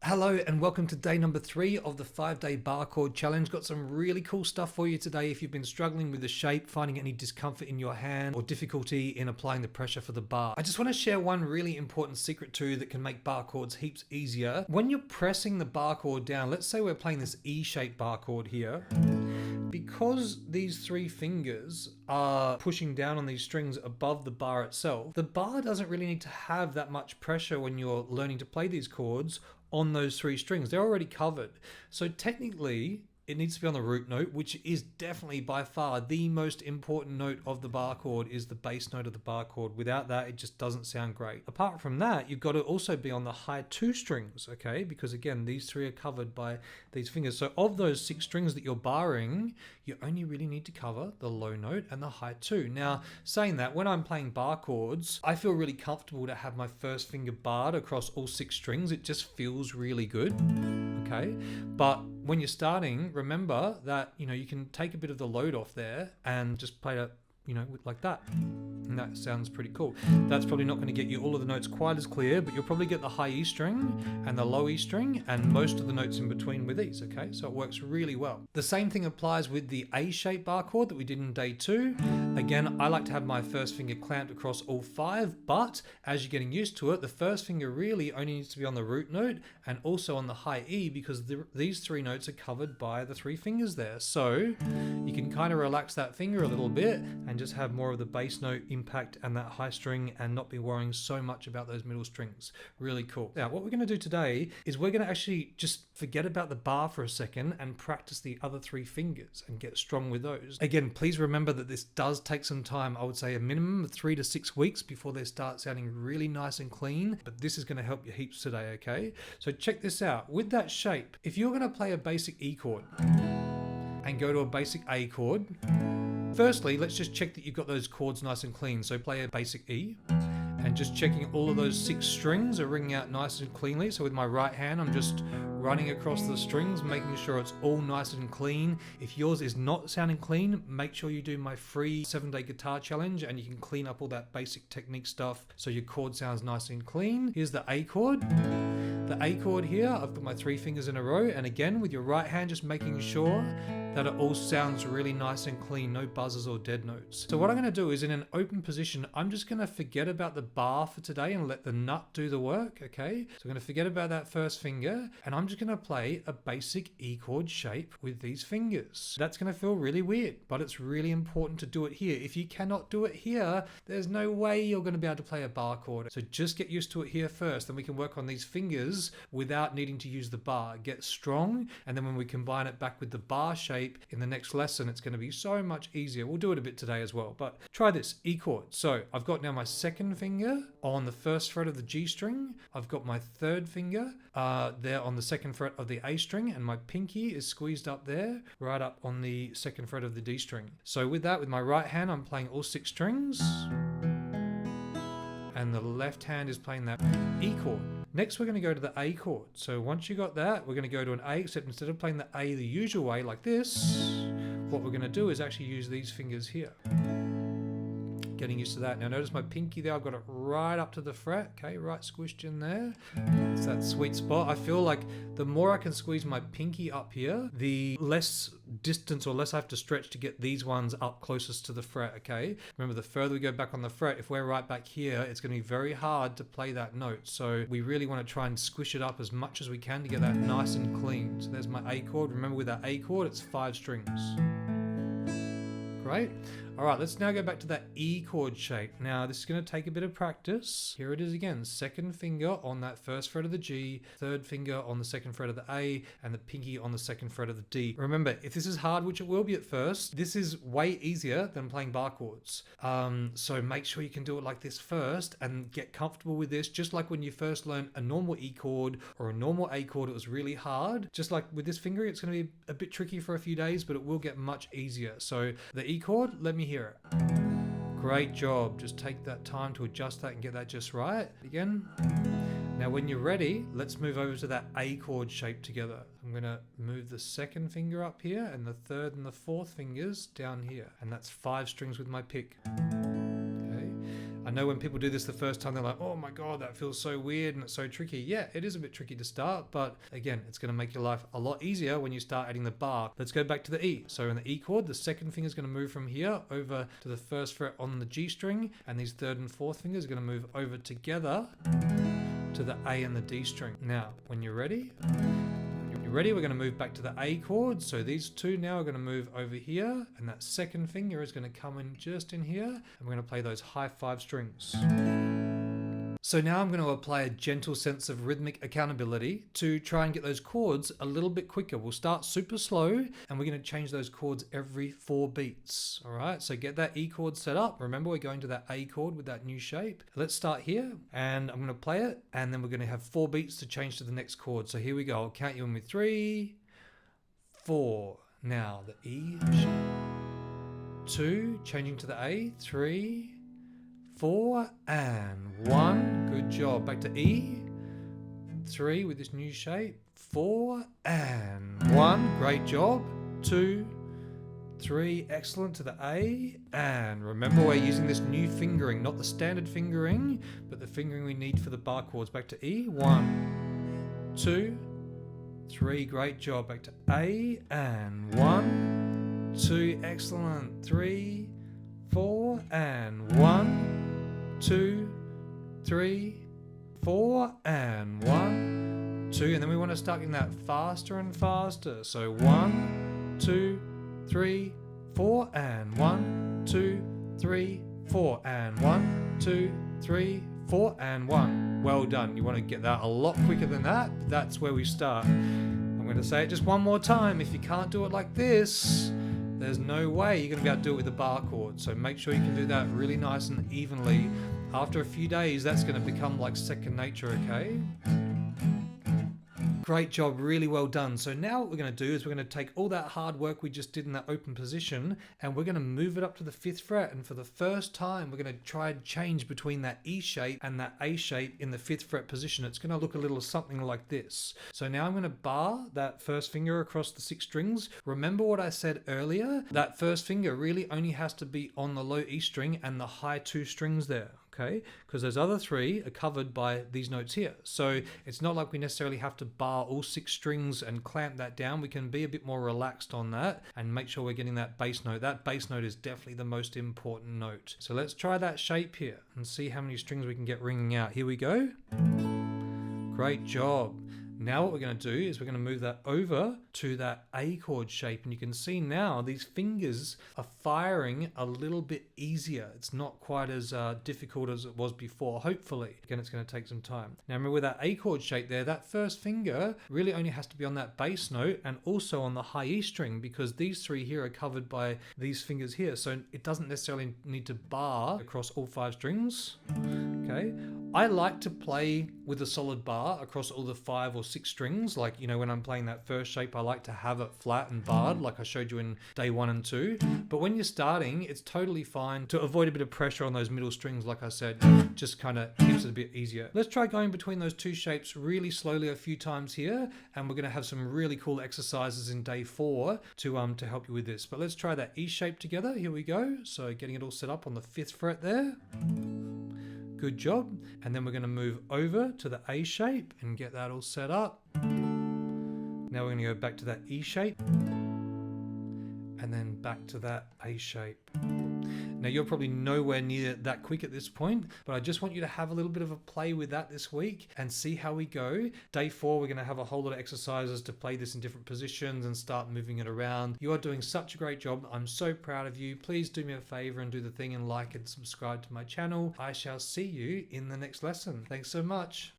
Hello and welcome to day number 3 of the 5-day Barre Chord challenge. Got some really cool stuff for you today. If you've been struggling with the shape, finding any discomfort in your hand or difficulty in applying the pressure for the bar, I just want to share one really important secret too that can make barre chords heaps easier. When you're pressing the barre chord down, let's say we're playing this E-shaped barre chord here. Because these 3 fingers are pushing down on these strings above the bar itself, the bar doesn't really need to have that much pressure when you're learning to play these chords on those 3 strings. They're already covered. So technically, it needs to be on the root note, which is definitely by far the most important note of the barre chord, is the bass note of the barre chord. Without that, it just doesn't sound great. Apart from that, you've got to also be on the high 2 strings, okay? Because again, these 3 are covered by these fingers. So of those 6 strings that you're barring, you only really need to cover the low note and the high 2. Now, saying that, when I'm playing barre chords, I feel really comfortable to have my first finger barred across all 6 strings. It just feels really good, okay? But when you're starting, remember that, you can take a bit of the load off there and just play it, like that. And that sounds pretty cool. That's probably not going to get you all of the notes quite as clear, but you'll probably get the high E string and the low E string and most of the notes in between with these, okay? So it works really well. The same thing applies with the A-shaped barre chord that we did in day 2. Again, I like to have my first finger clamped across all 5, but as you're getting used to it, the first finger really only needs to be on the root note and also on the high E, because these 3 notes are covered by the 3 fingers there. So you can kind of relax that finger a little bit and just have more of the bass note impact and that high string and not be worrying so much about those middle strings. Really cool. Now, what we're going to do today is we're going to actually just forget about the bar for a second and practice the other 3 fingers and get strong with those. Again, please remember that this does take some time. I would say a minimum of 3 to 6 weeks before they start sounding really nice and clean, but this is going to help you heaps today, okay? So check this out. With that shape, if you're going to play a basic E chord and go to a basic A chord, firstly, let's just check that you've got those chords nice and clean. So play a basic E, and just checking all of those 6 strings are ringing out nice and cleanly. So with my right hand, I'm just running across the strings, making sure it's all nice and clean. If yours is not sounding clean, make sure you do my free 7-day guitar challenge and you can clean up all that basic technique stuff so your chord sounds nice and clean. Here's the A chord. The A chord here, I've got my 3 fingers in a row, and again with your right hand just making sure that it all sounds really nice and clean, no buzzes or dead notes. So what I'm going to do is, in an open position, I'm just going to forget about the bar for today and let the nut do the work, okay? So I'm going to forget about that first finger, and I'm just going to play a basic E chord shape with these fingers. That's going to feel really weird, but it's really important to do it here. If you cannot do it here, there's no way you're going to be able to play a barre chord. So just get used to it here first, then we can work on these fingers without needing to use the bar. Get strong, and then when we combine it back with the bar shape in the next lesson, it's going to be so much easier. We'll do it a bit today as well, but try this E chord. So I've got now my second finger on the first fret of the G string. I've got my third finger there on the second fret of the A string, and my pinky is squeezed up there, right up on the second fret of the D string. So with that, with my right hand, I'm playing all 6 strings, and the left hand is playing that E chord. Next, we're going to go to the A chord. So once you got that, we're going to go to an A, except instead of playing the A the usual way like this, what we're going to do is actually use these fingers here. Getting used to that. Now notice my pinky there, I've got it right up to the fret, okay, right squished in there. It's that sweet spot. I feel like the more I can squeeze my pinky up here, the less distance or less I have to stretch to get these ones up closest to the fret, okay? Remember, the further we go back on the fret, if we're right back here, it's going to be very hard to play that note. So we really want to try and squish it up as much as we can to get that nice and clean. So there's my A chord. Remember, with that A chord, it's 5 strings. Great. All right, let's now go back to that E chord shape. Now, this is going to take a bit of practice. Here it is again. Second finger on that first fret of the G, third finger on the second fret of the A, and the pinky on the second fret of the D. Remember, if this is hard, which it will be at first, this is way easier than playing barre chords. So make sure you can do it like this first and get comfortable with this. Just like when you first learned a normal E chord or a normal A chord, it was really hard. Just like with this finger, it's going to be a bit tricky for a few days, but it will get much easier. So the E chord, let me hear it. Great job. Just take that time to adjust that and get that just right. Again. Now when you're ready, let's move over to that A chord shape together. I'm going to move the second finger up here and the third and the fourth fingers down here. And that's 5 strings with my pick. Okay. I know when people do this the first time, they're like, oh my God, that feels so weird and it's so tricky. Yeah, it is a bit tricky to start, but again, it's going to make your life a lot easier when you start adding the bar. Let's go back to the E. So in the E chord, the second finger is going to move from here over to the first fret on the G string, and these third and fourth fingers are going to move over together to the A and the D string. Now, when you're ready, we're going to move back to the A chord. So these two now are going to move over here, and that second finger is going to come in just in here, and we're going to play those high five strings. So now I'm going to apply a gentle sense of rhythmic accountability to try and get those chords a little bit quicker. We'll start super slow, and we're going to change those chords every 4 beats. All right, so get that E chord set up. Remember, we're going to that A chord with that new shape. Let's start here, and I'm going to play it, and then we're going to have 4 beats to change to the next chord. So here we go. I'll count you in with 3, 4. Now the E shape. 2, changing to the A. 3, 4 and 1. Good job. Back to E. 3 with this new shape. 4 and 1. Great job. 2, 3. Excellent. To the A. And remember, we're using this new fingering, not the standard fingering, but the fingering we need for the bar chords. Back to E. 1, 2, 3. Great job. Back to A. And 1, 2. Excellent. 3, 4 and 1, 2, 3, 4 and 1, 2, and then we want to start getting that faster and faster. So 1, 2, 3, 4 and 1, 2, 3, 4 and 1, 2, 3, 4 and 1. Well done. You want to get that a lot quicker than that. That's where we start. I'm going to say it just one more time. If you can't do it like this, there's no way you're going to be able to do it with the bar chord. So make sure you can do that really nice and evenly. After a few days, that's going to become like second nature, okay? Great job, really well done. So now what we're going to do is we're going to take all that hard work we just did in that open position, and we're going to move it up to the 5th fret. And for the first time, we're going to try and change between that E shape and that A shape in the 5th fret position. It's going to look a little something like this. So now I'm going to bar that first finger across the 6 strings. Remember what I said earlier? That first finger really only has to be on the low E string and the high 2 strings there. Okay, because those other 3 are covered by these notes here. So it's not like we necessarily have to bar all 6 strings and clamp that down. We can be a bit more relaxed on that and make sure we're getting that bass note. That bass note is definitely the most important note. So let's try that shape here and see how many strings we can get ringing out. Here we go. Great job. Now what we're going to do is we're going to move that over to that A chord shape, and you can see now these fingers are firing a little bit easier. It's not quite as difficult as it was before, hopefully. Again, it's going to take some time. Now remember, with that A chord shape there, that first finger really only has to be on that bass note and also on the high E string, because these 3 here are covered by these fingers here. So it doesn't necessarily need to bar across all 5 strings. Okay, I like to play with a solid bar across all the 5 or 6 strings. Like, you know, when I'm playing that first shape, I like to have it flat and barred like I showed you in day 1 and 2. But when you're starting, it's totally fine to avoid a bit of pressure on those middle strings. Like I said, just kind of keeps it a bit easier. Let's try going between those 2 shapes really slowly a few times here, and we're going to have some really cool exercises in day 4 to help you with this. But let's try that E shape together. Here we go. So getting it all set up on the 5th fret there. Good job. And then we're going to move over to the A shape and get that all set up. Now we're going to go back to that E shape and then back to that A shape. Now you're probably nowhere near that quick at this point, but I just want you to have a little bit of a play with that this week and see how we go. Day 4, we're going to have a whole lot of exercises to play this in different positions and start moving it around. You are doing such a great job. I'm so proud of you. Please do me a favor and do the thing and like and subscribe to my channel. I shall see you in the next lesson. Thanks so much.